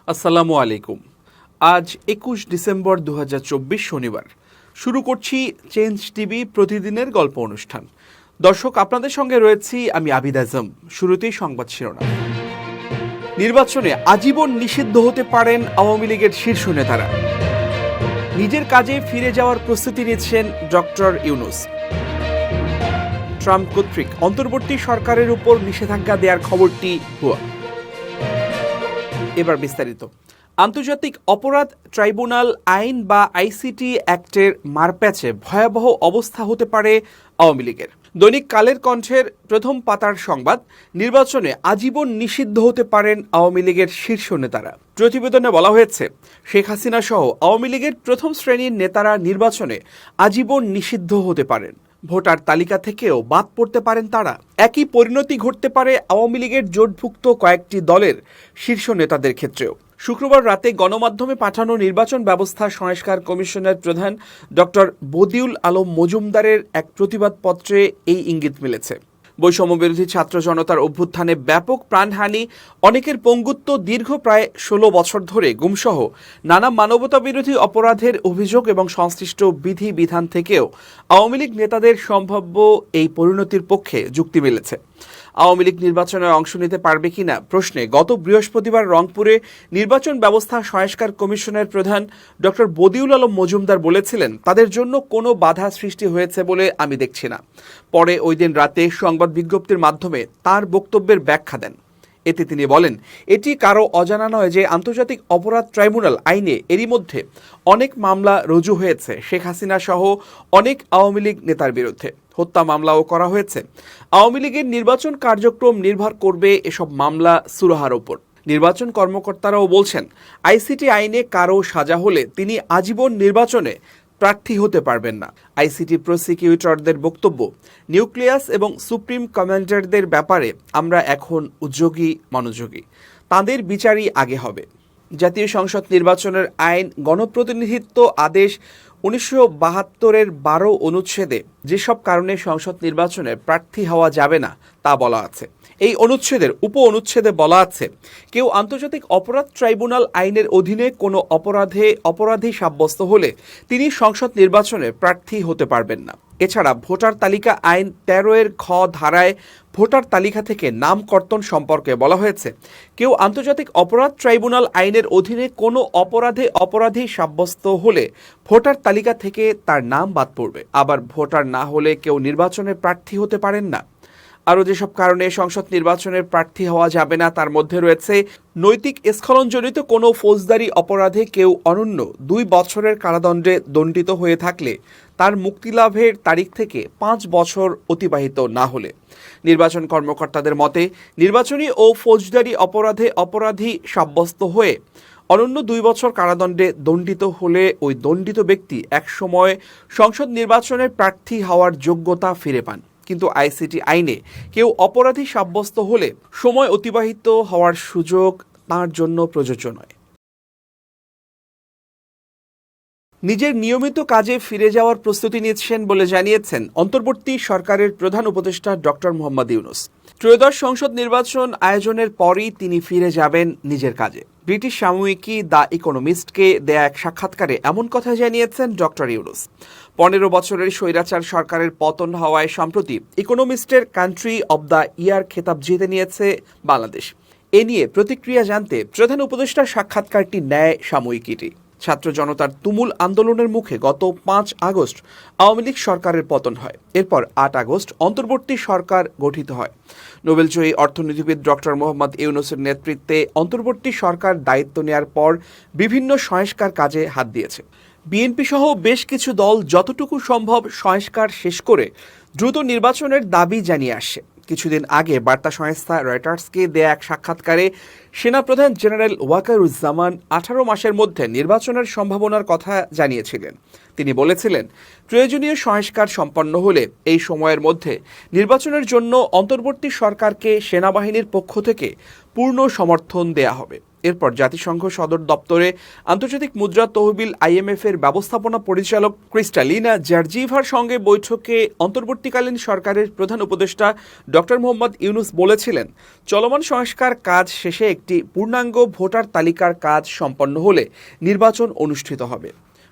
আসসালামু আলাইকুম। আজ ২১ ডিসেম্বর ২০২৪ শনিবার। শুরু করছি চেঞ্জ টিভি প্রতিদিনের গল্প অনুষ্ঠান। দর্শক, আপনাদের সঙ্গে রয়েছি আমি আবিদ আজম। শুরুতেই সংবাদ শিরোনাম। নির্বাচনে আজীবন নিষিদ্ধ হতে পারেন আওয়ামী লীগের শীর্ষ নেতারা। নিজের কাজে ফিরে যাওয়ার প্রস্তুতি নিচ্ছেন ডক্টর ইউনূস। ট্রাম্প কর্তৃক অন্তর্বর্তী সরকারের উপর নিষেধাজ্ঞা দেওয়ার খবরটি ভুয়া। এবার বিস্তারিত। আন্তর্জাতিক অপরাধ ট্রাইব্যুনাল আইন বা আইসিটি অ্যাক্টের মারপ্যাচে ভয়াবহ অবস্থা হতে পারে আওয়ামী লীগের। দৈনিক কালের কণ্ঠের প্রথম পাতার সংবাদ, নির্বাচনে আজীবন নিষিদ্ধ হতে পারেন আওয়ামী লীগের শীর্ষ নেতারা। প্রতিবেদনে বলা হয়েছে, শেখ হাসিনা সহ আওয়ামী লীগের প্রথম শ্রেণীর নেতারা নির্বাচনে আজীবন নিষিদ্ধ হতে পারেন। ভোটার তালিকা থেকেও বাদ পড়তে পারেন তারা। একই পরিণতি ঘটতে পারে আওয়ামী লীগের জোটভুক্ত কয়েকটি দলের শীর্ষ নেতাদের ক্ষেত্রেও। শুক্রবার রাতে গণমাধ্যমে পাঠানো নির্বাচন ব্যবস্থা সংস্কার কমিশনের প্রধান ডক্টর বদিউল আলম মজুমদারের এক প্রতিবাদপত্রে এই ইঙ্গিত মিলেছে। বৈষম্যবিরোধী ছাত্র জনতার অভ্যুত্থানে ব্যাপক প্রাণহানি, অনেকের পঙ্গুত্ব, দীর্ঘ প্রায় ১৬ বছর ধরে গুমসহ নানা মানবতাবিরোধী অপরাধের অভিযোগ এবং সংশ্লিষ্ট বিধি বিধান থেকেও আওয়ামী লীগ নেতাদের সম্ভাব্য এই পরিণতির পক্ষে যুক্তি মিলেছে। আওয়ামী লীগ নির্বাচনে অংশ নিতে পারবে কিনা প্রশ্নে গত বৃহস্পতিবার রংপুরে নির্বাচন ব্যবস্থা সংস্কার কমিশনের প্রধান ডক্টর বদিউল আলম মজুমদার বলেছিলেন, তাদের জন্য কোনো বাধা সৃষ্টি হয়েছে বলে আমি দেখছি না। পরে ওই দিন রাতে সংবাদ বিজ্ঞপ্তির মাধ্যমে তার বক্তব্যের ব্যাখ্যা দেন। এতে তিনি বলেন, এটি কারো অজানা নয় যে আন্তর্জাতিক অপরাধ ট্রাইব্যুনাল আইনে এরই মধ্যে অনেক মামলা রুজু হয়েছে শেখ হাসিনা সহ অনেক আওয়ামী লীগ নেতার বিরুদ্ধে। হত্যা মামলাও করা হয়েছে। আওয়ামী লীগের নির্বাচন কার্যক্রম নির্ভর করবে এসব মামলা সুরাহার ওপর। নির্বাচন কর্মকর্তারাও বলছেন, আইসিটি আইনে কারো সাজা হলে তিনি আজীবন নির্বাচনে প্রার্থী হতে পারবেন না। আইসিটি প্রসিকিউটরদের বক্তব্য, নিউক্লিয়াস এবং সুপ্রিম কমান্ডারদের ব্যাপারে আমরা এখন মনোযোগী। তাঁদের বিচারই আগে হবে। জাতীয় সংসদ নির্বাচনের আইন গণপ্রতিনিধিত্ব আদেশ ১৯৭২-এর ১২ অনুচ্ছেদে যেসব কারণে সংসদ নির্বাচনে প্রার্থী হওয়া যাবে না তা বলা আছে। এই অনুচ্ছেদের উপ অনুচ্ছেদে বলা আছে, কেউ আন্তর্জাতিক অপরাধ ট্রাইব্যুনাল আইনের অধীনে কোনো অপরাধী সাব্যস্ত হলে তিনি সংসদ নির্বাচনে প্রার্থী হতে পারবেন না। এছাড়া ভোটার তালিকা আইন ১৩-এর খ ধারায় ভোটার তালিকা থেকে নাম কর্তন সম্পর্কে বলা হয়েছে, কেউ আন্তর্জাতিক অপরাধ ট্রাইব্যুনাল আইনের অধীনে কোনো অপরাধী সাব্যস্ত হলে ভোটার তালিকা থেকে তার নাম বাদ পড়বে। আবার ভোটার না হলে কেউ নির্বাচনে প্রার্থী হতে পারেন না। আরও যেসব কারণে সংসদ নির্বাচনের প্রার্থী হওয়া যাবে না তার মধ্যে রয়েছে, নৈতিক স্খলনজনিত কোনো ফৌজদারি অপরাধে কেউ অনন্য ২ বছরের কারাদণ্ডে দণ্ডিত হয়ে থাকলে তার মুক্তিলাভের তারিখ থেকে ৫ বছর অতিবাহিত না হলে। নির্বাচন কর্মকর্তাদের মতে, নির্বাচনী ও ফৌজদারি অপরাধে অপরাধী সাব্যস্ত হয়ে অনন্য ২ বছর কারাদণ্ডে দণ্ডিত হলে ওই দণ্ডিত ব্যক্তি একসময় সংসদ নির্বাচনের প্রার্থী হওয়ার যোগ্যতা ফিরে পান। কিন্তু আইসিটি আইনে কেউ অপরাধী সাব্যস্ত হলে সময় অতিবাহিত হওয়ার সুযোগ তার জন্য প্রযোজ্য নয়। নিজের নিয়মিত কাজে ফিরে যাওয়ার প্রস্তুতি নিচ্ছেন বলে জানিয়েছেন অন্তর্বর্তী সরকারের প্রধান উপদেষ্টা ডক্টর মোহাম্মদ ইউনূস। ত্রয়োদশ সংসদ নির্বাচন আয়োজনের পরই তিনি ফিরে যাবেন নিজের কাজে। ব্রিটিশ সাময়িকী দ্য ইকোনমিস্টকে দেয়া এক সাক্ষাৎকারে এমন কথা জানিয়েছেন ডক্টর ইউনূস। ১৫ বছরের স্বৈরাচার সরকারের পতন হওয়ায় সম্প্রতি ইকোনমিস্টের কান্ট্রি অব দ্য ইয়ার খেতাব জিতে নিয়েছে বাংলাদেশ। এ নিয়ে প্রতিক্রিয়া জানতে প্রধান উপদেষ্টার সাক্ষাৎকারটি নেয় সাময়িকীটি। ছাত্র জনতার তুমুল আন্দোলনের মুখে গত ৫ আগস্ট আওয়ামী লীগ সরকারের পতন হয়। এরপর ৮ আগস্ট অন্তর্বর্তী সরকার গঠিত হয়। নোবেলজয়ী অর্থনীতিবিদ ডক্টর মোহাম্মদ ইউনূসের নেতৃত্বে অন্তর্বর্তী সরকার দায়িত্ব নেয়ার পর বিভিন্ন সংস্কার কাজে হাত দিয়েছে। বিএনপি সহ বেশ কিছু দল যতটুকু সম্ভব সংস্কার শেষ করে দ্রুত নির্বাচনের দাবি জানিয়ে আসছে। কিছুদিন আগে বার্তা সংস্থা রয়টার্সকে দেয়া এক সাক্ষাৎকারে সেনাপ্রধান জেনারেল ওয়াকারুজ্জামান ১৮ মাসের মধ্যে নির্বাচনের সম্ভাবনার কথা জানিয়েছিলেন। তিনি বলেছিলেন, প্রয়োজনীয় সংস্কার সম্পন্ন হলে এই সময়ের মধ্যে নির্বাচনের জন্য অন্তর্বর্তী সরকারকে সেনাবাহিনীর পক্ষ থেকে পূর্ণ সমর্থন দেয়া হবে। এরপর জাতিসংঘ সদর দপ্তরে আন্তর্জাতিক মুদ্রা তহবিল IMF এর ব্যবস্থাপনা পরিচালক ক্রিস্টালিনা জর্জিভার সঙ্গে বৈঠকে অন্তর্বর্তীকালীন সরকারের প্রধান উপদেষ্টা ডক্টর মোহাম্মদ ইউনূস বলেছিলেন, চলমান সংস্কার কাজ শেষে একটি পূর্ণাঙ্গ ভোটার তালিকার কাজ সম্পন্ন হলে নির্বাচন অনুষ্ঠিত হবে।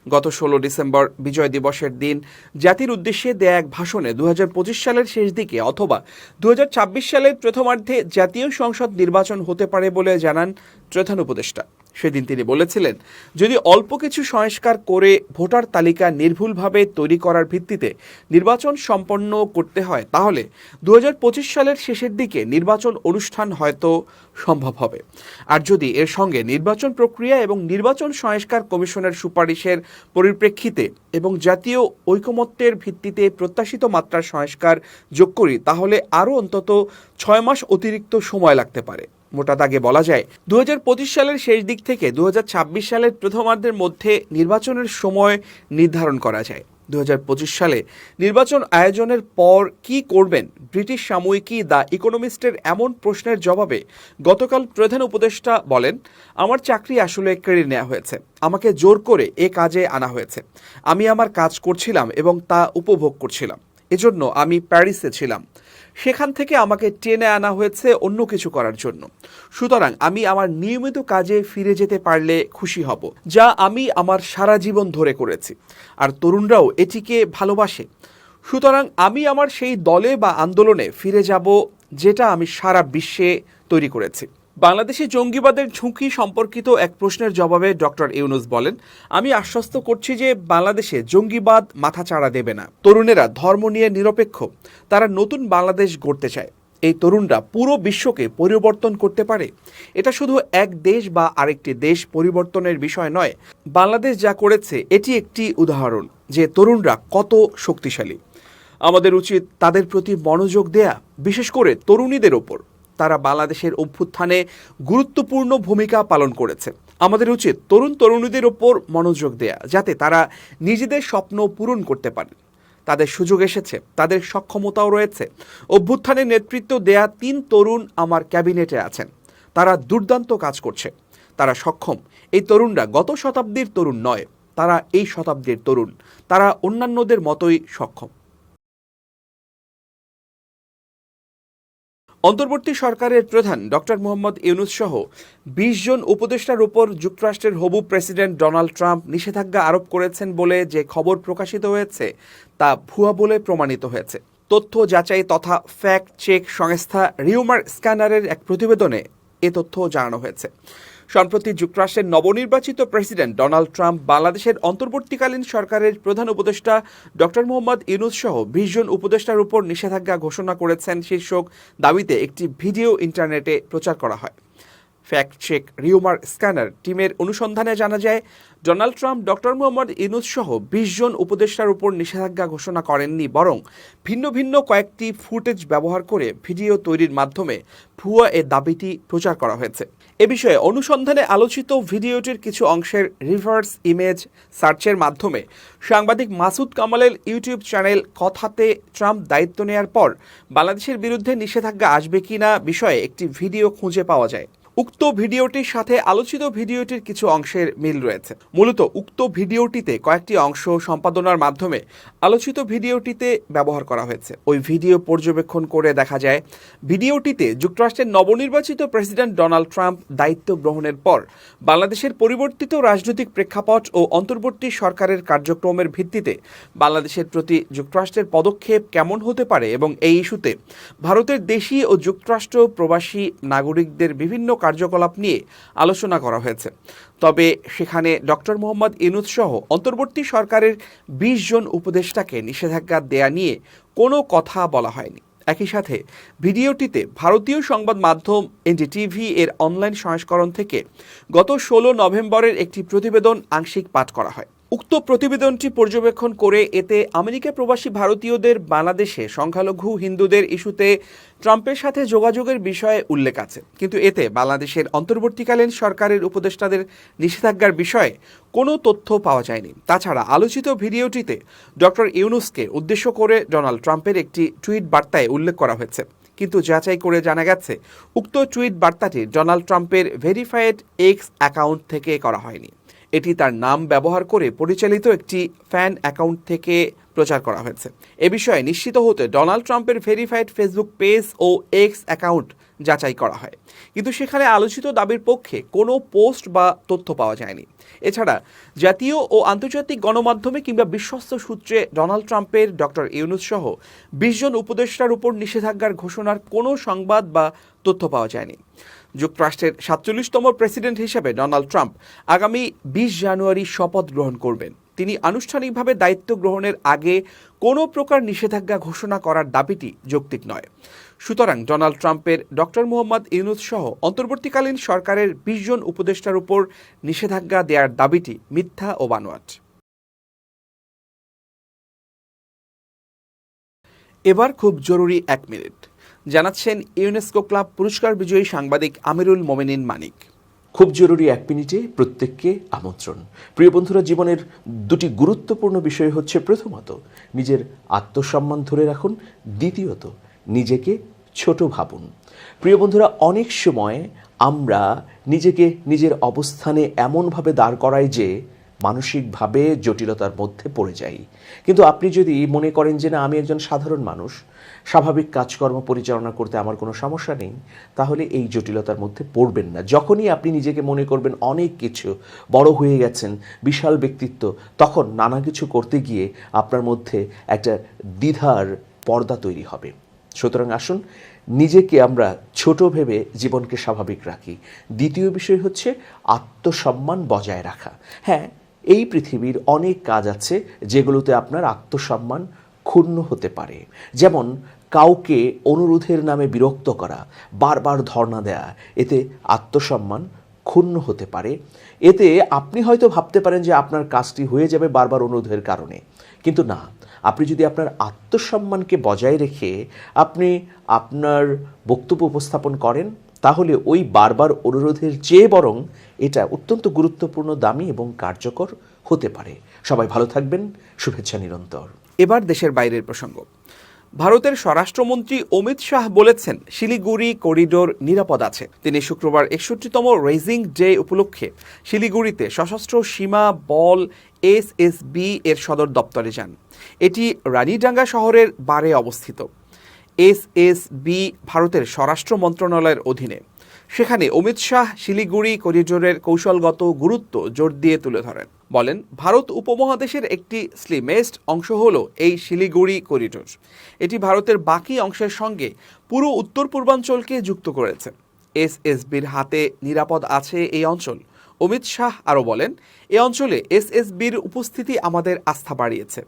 গত 16 ডিসেম্বর বিজয় দিবসের দিন জাতির উদ্দেশ্যে দেয়া এক ভাষণে 2025 সালের শেষ দিকে অথবা 2026 সালের প্রথমার্ধে জাতীয় সংসদ নির্বাচন হতে পারে বলে জানান প্রধান উপদেষ্টা। সেদিন তিনি বলেছিলেন, যদি অল্প কিছু সংস্কার করে ভোটার তালিকা নির্ভুলভাবে তৈরি করার ভিত্তিতে নির্বাচন সম্পন্ন করতে হয় তাহলে 2025 সালের শেষের দিকে নির্বাচন অনুষ্ঠান হয়তো সম্ভব হবে। আর যদি এর সঙ্গে নির্বাচন প্রক্রিয়া এবং নির্বাচন সংস্কার কমিশনের সুপারিশের পরিপ্রেক্ষিতে এবং জাতীয় ঐকমত্যের ভিত্তিতে প্রত্যাশিত মাত্রার সংস্কার যোগ করি তাহলে আরও অন্তত 6 মাস অতিরিক্ত সময় লাগতে পারে। মোটা দাগে বলা যায় 2025 সালের শেষ দিক থেকে 2026 সালের প্রথমার্ধের মধ্যে নির্বাচনের সময় নির্ধারণ করা যায়। 2025 সালে নির্বাচন আয়োজনের পর কি করবেন ব্রিটিশ সাময়িকী দ্য ইকোনমিস্টের এমন প্রশ্নের জবাবে গতকাল প্রধান উপদেষ্টা বলেন, আমার চাকরি আসলে কেড়ে নেওয়া হয়েছে, আমাকে জোর করে এ কাজে আনা হয়েছে। আমি আমার কাজ করছিলাম এবং তা উপভোগ করছিলাম, এজন্য আমি প্যারিসে ছিলাম। সেখান থেকে আমাকে টেনে আনা হয়েছে অন্য কিছু করার জন্য। সুতরাং আমি আমার নিয়মিত কাজে ফিরে যেতে পারলে খুশি হব, যা আমি আমার সারা জীবন ধরে করেছি, আর তরুণরাও এটিকে ভালোবাসে। সুতরাং আমি আমার সেই দলে বা আন্দোলনে ফিরে যাব যেটা আমি সারা বিশ্বে তৈরি করেছি। বাংলাদেশে জঙ্গিবাদের ঝুঁকি সম্পর্কিত এক প্রশ্নের জবাবে ডক্টর ইউনূস বলেন, আমি আশ্বস্ত করছি যে বাংলাদেশে জঙ্গিবাদ মাথাচাড়া দেবে না। তরুণেরা ধর্ম নিয়ে নিরপেক্ষ, তারা নতুন বাংলাদেশ গড়তে চায়। এই তরুণরা পুরো বিশ্বকে পরিবর্তন করতে পারে। এটা শুধু এক দেশ বা আরেকটি দেশ পরিবর্তনের বিষয় নয়। বাংলাদেশ যা করেছে এটি একটি উদাহরণ যে তরুণরা কত শক্তিশালী। আমাদের উচিত তাদের প্রতি মনোযোগ দেয়া, বিশেষ করে তরুণীদের ওপর। তারা বাংলাদেশের অভ্যুত্থানে গুরুত্বপূর্ণ ভূমিকা পালন করেছে। আমাদের উচিত তরুণ তরুণীদের ওপর মনোযোগ দেয়া, যাতে তারা নিজেদের স্বপ্ন পূরণ করতে পারে। তাদের সুযোগ এসেছে, তাদের সক্ষমতাও রয়েছে। অভ্যুত্থানে নেতৃত্ব দেয়া 3 তরুণ আমার ক্যাবিনেটে আছেন। তারা দুর্দান্ত কাজ করছে, তারা সক্ষম। এই তরুণরা গত শতাব্দীর তরুণ নয়, তারা এই শতাব্দীর তরুণ। তারা অন্যান্যদের মতোই সক্ষম। অন্তর্বর্তী সরকারের প্রধান ডক্টর মোহাম্মদ ইউনূস সহ 20 জন উপদেষ্টার উপর যুক্তরাষ্ট্রের হবু প্রেসিডেন্ট ডোনাল্ড ট্রাম্প নিষেধাজ্ঞা আরোপ করেছেন বলে যে খবর প্রকাশিত হয়েছে তা ভুয়া বলে প্রমাণিত হয়েছে। তথ্য যাচাই তথা ফ্যাক্ট চেক সংস্থা রিউমার স্ক্যানারের এক প্রতিবেদনে এ তথ্য জানানো হয়েছে। সম্প্রতি যুক্তরাষ্ট্রের নবনির্বাচিত প্রেসিডেন্ট ডোনাল্ড ট্রাম্প বাংলাদেশের অন্তর্বর্তীকালীন সরকারের প্রধান উপদেষ্টা ডক্টর মোহাম্মদ ইউনূস সহ 20 জন উপদেষ্টার উপর নিষেধাজ্ঞা ঘোষণা করেছেন শীর্ষক দাবিতে একটি ভিডিও ইন্টারনেটে প্রচার করা হয়। ফ্যাক্ট চেক রিউমার স্ক্যানার টিমের অনুসন্ধানে জানা যায়, Donald Trump doctor Mohammad Yunus সহ 20 জন উপদেষ্টার উপর নিষেধাজ্ঞা ঘোষণা করেননি, বরং ভিন্ন ভিন্ন কয়েকটি ফুটেজ ব্যবহার করে ভিডিও তৈরির মাধ্যমে ভুয়া এ দাবিটি প্রচার করা হয়েছে। এ বিষয়ে অনুসন্ধানে আলোচিত ভিডিওটির কিছু অংশের রিভার্স ইমেজ সার্চের মাধ্যমে সাংবাদিক মাসুদ কামালের ইউটিউব চ্যানেল কথাতে ট্রাম্প দায়িত্ব নেয়ার পর বাংলাদেশের বিরুদ্ধে নিষেধাজ্ঞা আসবে কিনা বিষয়ে একটি ভিডিও খুঁজে পাওয়া যায়। উক্ত ভিডিওটির সাথে আলোচিত ভিডিওটির কিছু অংশের মিল রয়েছে। মূলত উক্ত ভিডিওটিতে কয়েকটি অংশ সম্পাদনার মাধ্যমে আলোচিত ভিডিওটিতে ব্যবহার করা হয়েছে। ওই ভিডিও পর্যবেক্ষণ করে দেখা যায়, ভিডিওটিতে যুক্তরাষ্ট্রের নবনির্বাচিত প্রেসিডেন্ট ডোনাল্ড ট্রাম্প দায়িত্ব গ্রহণের পর বাংলাদেশের পরিবর্তিত রাজনৈতিক প্রেক্ষাপট ও অন্তর্বর্তী সরকারের কার্যক্রমের ভিত্তিতে বাংলাদেশের প্রতি যুক্তরাষ্ট্রের পদক্ষেপ কেমন হতে পারে এবং এই ইস্যুতে ভারতের দেশি ও যুক্তরাষ্ট্র প্রবাসী নাগরিকদের বিভিন্ন কার্যকলাপ নিয়ে আলোচনা করা হয়েছে। তবে সেখানে ডক্টর মোহাম্মদ ইউনূস সহ অন্তর্বর্তী সরকারের 20 জন উপদেষ্টাকে নিষেধাজ্ঞা দেয়া নিয়ে কোনো কথা বলা হয়নি। একই সাথে ভিডিওটিতে ভারতীয় সংবাদ মাধ্যম এনডিটিভি এর অনলাইন সংস্করণ থেকে গত 16 নভেম্বরের একটি প্রতিবেদন আংশিক পাঠ করা হয়। উক্ত প্রতিবেদনটি পর্যবেক্ষণ করে এতে আমেরিকা প্রবাসী ভারতীয়দের বাংলাদেশে সংখ্যালঘু হিন্দুদের ইস্যুতে ট্রাম্পের সাথে যোগাযোগের বিষয়ে উল্লেখ আছে, কিন্তু এতে বাংলাদেশের অন্তর্বর্তীকালীন সরকারের উপদেষ্টাদের নিষেধাজ্ঞার বিষয়ে কোনো তথ্য পাওয়া যায়নি। তাছাড়া আলোচিত ভিডিওটিতে ডক্টর ইউনূসকে উদ্দেশ্য করে ডোনাল্ড ট্রাম্পের একটি টুইট বার্তায় উল্লেখ করা হয়েছে, কিন্তু যাচাই করে জানা গেছে উক্ত টুইট বার্তাটি ডোনাল্ড ট্রাম্পের ভেরিফাইড এক্স অ্যাকাউন্ট থেকে করা হয়নি। এটি তার নাম ব্যবহার করে পরিচালিত একটি ফ্যান অ্যাকাউন্ট থেকে প্রচার করা হয়েছে। এ বিষয়ে নিশ্চিত হতে ডোনাল্ড ট্রাম্পের ভেরিফাইড ফেসবুক পেজ ও এক্স অ্যাকাউন্ট যাচাই করা হয়, কিন্তু সেখানে আলোচিত দাবির পক্ষে কোনো পোস্ট বা তথ্য পাওয়া যায়নি। এছাড়া জাতীয় ও আন্তর্জাতিক গণমাধ্যমে কিংবা বিশ্বস্ত সূত্রে ডোনাল্ড ট্রাম্পের ডক্টর ইউনূস সহ 20 জন উপদেষ্টার উপর নিষেধাজ্ঞার ঘোষণার কোনো সংবাদ বা তথ্য পাওয়া যায়নি। যুক্তরাষ্ট্রের 47তম প্রেসিডেন্ট হিসেবে ডোনাল্ড ট্রাম্প আগামী 20 জানুয়ারি শপথ গ্রহণ করবেন। তিনি আনুষ্ঠানিকভাবে দায়িত্ব গ্রহণের আগে কোনো প্রকার নিষেধাজ্ঞা ঘোষণা করার দাবিটি যৌক্তিক নয়। সুতরাং ডোনাল্ড ট্রাম্পের ডক্টর মোহাম্মদ ইউনূস সহ অন্তর্বর্তীকালীন সরকারের 20 জন উপদেষ্টার উপর নিষেধাজ্ঞা দেওয়ার দাবিটি মিথ্যা ও বানোয়াট। এবার খুব জরুরি 1 মিনিট জানাচ্ছেন ইউনেস্কো ক্লাব পুরস্কার বিজয়ী সাংবাদিক আমিরুল মোমিনিন মানিক। খুব জরুরি 1 মিনিটে প্রত্যেককে আমন্ত্রণ। প্রিয় বন্ধুরা, জীবনের দুটি গুরুত্বপূর্ণ বিষয় হচ্ছে, প্রথমত নিজের আত্মসম্মান ধরে রাখুন, দ্বিতীয়ত নিজেকে ছোট ভাবুন। প্রিয় বন্ধুরা, অনেক সময় আমরা নিজেকে নিজের অবস্থানে এমনভাবে দাঁড় করাই যে মানসিকভাবে জটিলতার মধ্যে পড়ে যাই। কিন্তু আপনি যদি মনে করেন যে না, আমি একজন সাধারণ মানুষ, স্বাভাবিক কাজকর্ম পরিচালনা করতে আমার কোনো সমস্যা নেই, তাহলে এই জটিলতার মধ্যে পড়বেন না। যখনই আপনি নিজেকে মনে করবেন অনেক কিছু, বড় হয়ে গেছেন, বিশাল ব্যক্তিত্ব, তখন নানা কিছু করতে গিয়ে আপনার মধ্যে একটা দ্বিধার পর্দা তৈরি হবে। সুতরাং আসুন নিজেকে আমরা ছোট ভেবে জীবনকে স্বাভাবিক রাখি। দ্বিতীয় বিষয় হচ্ছে আত্মসম্মান বজায় রাখা। হ্যাঁ, এই পৃথিবীর অনেক কাজ আছে যেগুলোতে আপনার আত্মসম্মান ক্ষুণ্ণ হতে পারে। যেমন কাউকে অনুরোধের নামে বিরক্ত করা, বারবার ধর্ণা দেয়া, এতে আত্মসম্মান ক্ষুণ্ণ হতে পারে। এতে আপনি হয়তো ভাবতে পারেন যে আপনার কাজটি হয়ে যাবে বারবার অনুরোধের কারণে, কিন্তু না। আপনি যদি আপনার আত্মসম্মানকে বজায় রেখে আপনি আপনার বক্তব্য উপস্থাপন করেন, তাহলে ওই বারবার অনুরোধের চেয়ে বরং এটা অত্যন্ত গুরুত্বপূর্ণ, দামি এবং কার্যকর হতে পারে। সবাই ভালো থাকবেন, শুভেচ্ছা নিরন্তর। এবার দেশের বাইরের প্রসঙ্গ। ভারতের স্বরাষ্ট্রমন্ত্রী অমিত শাহ বলেছেন শিলিগুড়ি করিডোর নিরাপদ আছে। তিনি শুক্রবার 61তম রেজিং ডে উপলক্ষে শিলিগুড়িতে সশস্ত্র সীমা বল এসএসবি এর সদর দপ্তরে যান। এটি রানীডাঙ্গা শহরের বারে অবস্থিত। এসএসবি ভারতের স্বরাষ্ট্র মন্ত্রণালয়ের অধীনে। সেখানে অমিত শাহ শিলিগুড়ি করিডোরের কৌশলগত গুরুত্ব জোর দিয়ে তুলে ধরেন। বলেন, ভারত উপমহাদেশের একটি স্লিমেস্ট অংশ হল এই শিলিগুড়ি করিডোর। এটি ভারতের বাকি অংশের সঙ্গে পুরো উত্তর পূর্বাঞ্চলকে যুক্ত করেছে। এসএসবির হাতে নিরাপদ আছে এই অঞ্চল। অমিত শাহ আরও বলেন, এই অঞ্চলে এসএসবির উপস্থিতি আমাদের আস্থা বাড়িয়েছে।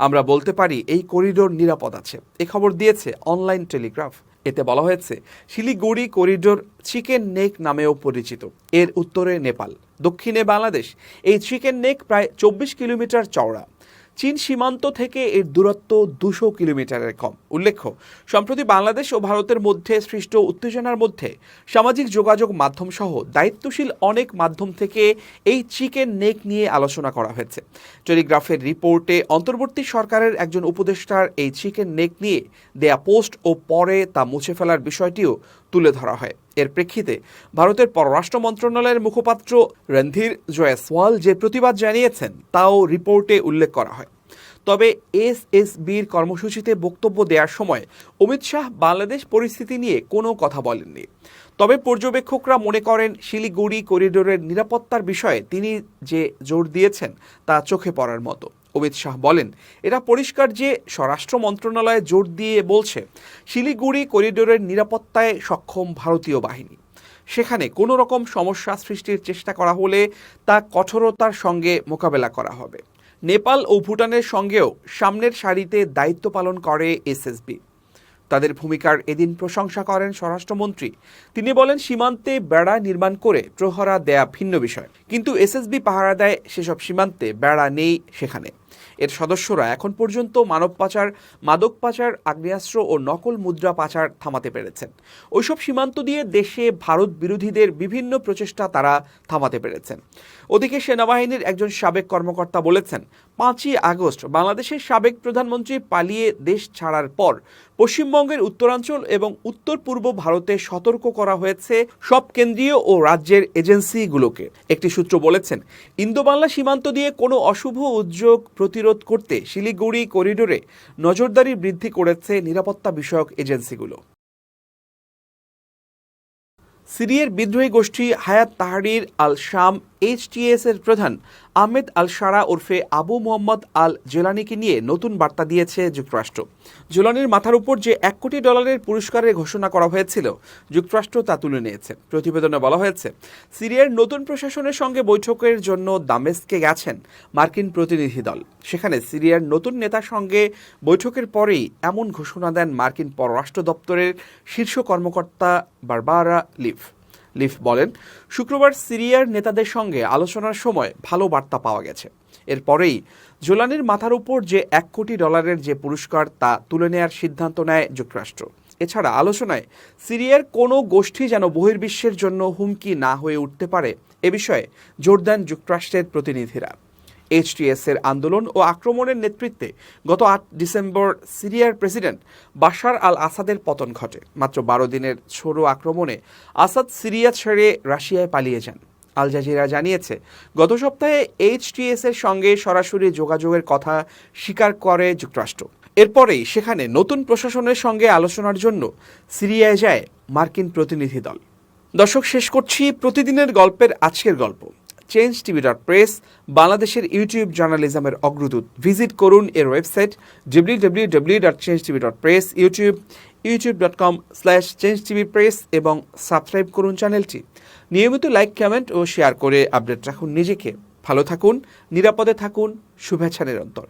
আমরা বলতে পারি এই করিডোর নিরাপদ আছে। এ খবর দিয়েছে অনলাইন টেলিগ্রাফ। এতে বলা হয়েছে, শিলিগুড়ি করিডোর চিকেন নেক নামেও পরিচিত। এর উত্তরে নেপাল, দক্ষিণে বাংলাদেশ। এই চিকেন নেক প্রায় 24 কিলোমিটার চওড়া। চীন সীমান্ত থেকে এর দূরত্ব 200 কিলোমিটারের কম। উল্লেখ্য, সম্প্রতি বাংলাদেশ ও ভারতের মধ্যে সৃষ্ট উত্তেজনার মধ্যে সামাজিক যোগাযোগ মাধ্যম সহ দায়িত্বশীল অনেক মাধ্যম থেকে এই চিকেন নেক নিয়ে আলোচনা করা হয়েছে। টেলিগ্রাফের রিপোর্টে অন্তর্বর্তী সরকারের একজন উপদেষ্টার এই চিকেন নেক নিয়ে দেয়া পোস্ট ও পরে তা মুছে ফেলার বিষয়টিও তুলে ধরা হয়। এর প্রেক্ষিতে ভারতের পররাষ্ট্র মন্ত্রণালয়ের মুখপাত্র রণধীর জয়সওয়াল যে প্রতিবাদ জানিয়েছেন তাও রিপোর্টে উল্লেখ করা হয়। তবে এসএসবির কর্মসূচিতে বক্তব্য দেওয়ার সময় অমিত শাহ বাংলাদেশ পরিস্থিতি নিয়ে কোনো কথা বলেননি। তবে পর্যবেক্ষকরা মনে করেন, শিলিগুড়ি করিডোরের নিরাপত্তার বিষয়ে তিনি যে জোর দিয়েছেন তা চোখে পড়ার মতো। অমিত শাহ বলেন, এটা পরিষ্কার যে স্বরাষ্ট্র মন্ত্রণালয় জোর দিয়ে বলছে শিলিগুড়ি করিডোরের নিরাপত্তায় সক্ষম ভারতীয় বাহিনী। সেখানে কোনো রকম সমস্যা সৃষ্টির চেষ্টা করা হলে তা কঠোরতার সঙ্গে মোকাবেলা করা হবে। নেপাল ও ভুটানের সঙ্গেও সামনের সারিতে দায়িত্ব পালন করে এসএসবি। তাদের ভূমিকার এদিন প্রশংসা করেন স্বরাষ্ট্রমন্ত্রী। তিনি বলেন, সীমান্তে বেড়া নির্মাণ করে প্রহরা দেয়া ভিন্ন বিষয়, কিন্তু এসএসবি পাহারা দেয় সেসব সীমান্তে বেড়া নেই সেখানে। এর সদস্যরা এখন পর্যন্ত মানব পাচার, মাদক পাচার, আগ্নেয়াস্ত্র ও নকল মুদ্রা পাচার থামাতে পেরেছেন। ওইসব সীমান্ত দিয়ে দেশে ভারত বিরোধীদের বিভিন্ন প্রচেষ্টা তারা থামাতে পেরেছেন। ওদিকে সেনাবাহিনীর একজন সাবেক কর্মকর্তা বলেছেন, 5ই আগস্ট বাংলাদেশের সাবেক প্রধানমন্ত্রী পালিয়ে দেশ ছাড়ার পর পশ্চিমবঙ্গের উত্তরাঞ্চল এবং উত্তর পূর্ব ভারতে সতর্ক করা হয়েছে সব কেন্দ্রীয় ও রাজ্যের এজেন্সিগুলোকে। একটি সূত্র বলেছেন, ইন্দো বাংলা সীমান্ত দিয়ে কোনো অশুভ উদ্যোগ প্রতিরোধ করতে শিলিগুড়ি করিডোরে নজরদারি বৃদ্ধি করেছে নিরাপত্তা বিষয়ক এজেন্সিগুলো। সিরিয়ার বিদ্রোহী গোষ্ঠী হায়াত তাহরির আল শাম HTS এর প্রধান আহমেদ আল শারা ওরফে আবু মোহাম্মদ আল জেলানিকে নিয়ে নতুন বার্তা দিয়েছে যুক্তরাষ্ট্র। জেলানির মাথার উপর যে $1 কোটি পুরস্কারের ঘোষণা করা হয়েছিল, যুক্তরাষ্ট্র তা তুলে নিয়েছে। প্রতিবেদনে বলা হয়েছে, সিরিয়ার নতুন প্রশাসনের সঙ্গে বৈঠকের জন্য দামেস্কে গেছেন মার্কিন প্রতিনিধি দল। সেখানে সিরিয়ার নতুন নেতার সঙ্গে বৈঠকের পরেই এমন ঘোষণা দেন মার্কিন পররাষ্ট্র দপ্তরের শীর্ষ কর্মকর্তা বারবারা লিফ বলেন, শুক্রবার সিরিয়ার নেতাদের সঙ্গে আলোচনার সময় ভালো বার্তা পাওয়া গেছে। এরপরেই জোলানির মাথার উপর যে $1 কোটি যে পুরস্কার তা তুলে নেয়ার সিদ্ধান্ত নেয় যুক্তরাষ্ট্র। এছাড়া আলোচনায় সিরিয়ার কোনো গোষ্ঠী যেন বহির্বিশ্বের জন্য হুমকি না হয়ে উঠতে পারে এ বিষয়ে জোর দেন যুক্তরাষ্ট্রের প্রতিনিধিরা। HTS এর আন্দোলন ও আক্রমণের নেতৃত্বে গত 8 ডিসেম্বর সিরিয়ার প্রেসিডেন্ট বাশার আল আসাদের পতন ঘটে। মাত্র 12 দিনের ছোট আক্রমণে আসাদ সিরিয়া ছেড়ে রাশিয়ায় পালিয়ে যান। আল জাজিরা জানিয়েছে, গত সপ্তাহে HTS এর সঙ্গে সরাসরি যোগাযোগের কথা স্বীকার করে যুক্তরাষ্ট্র। এরপরেই সেখানে নতুন প্রশাসনের সঙ্গে আলোচনার জন্য সিরিয়ায় যায় মার্কিন প্রতিনিধি দল। দর্শক, শেষ করছি প্রতিদিনের গল্পের আজকের গল্প। changetv.press বাংলাদেশের ইউটিউব জার্নালিজমের অগ্রদূত। ভিজিট করুন এর ওয়েবসাইট www.changetv.press, youtube.com/changetvpress এবং সাবস্ক্রাইব করুন চ্যানেলটি। নিয়মিত লাইক, কমেন্ট ও শেয়ার করে আপডেট রাখুন নিজেকে। ভালো থাকুন, নিরাপদে থাকুন, শুভেচ্ছা নিরন্তর।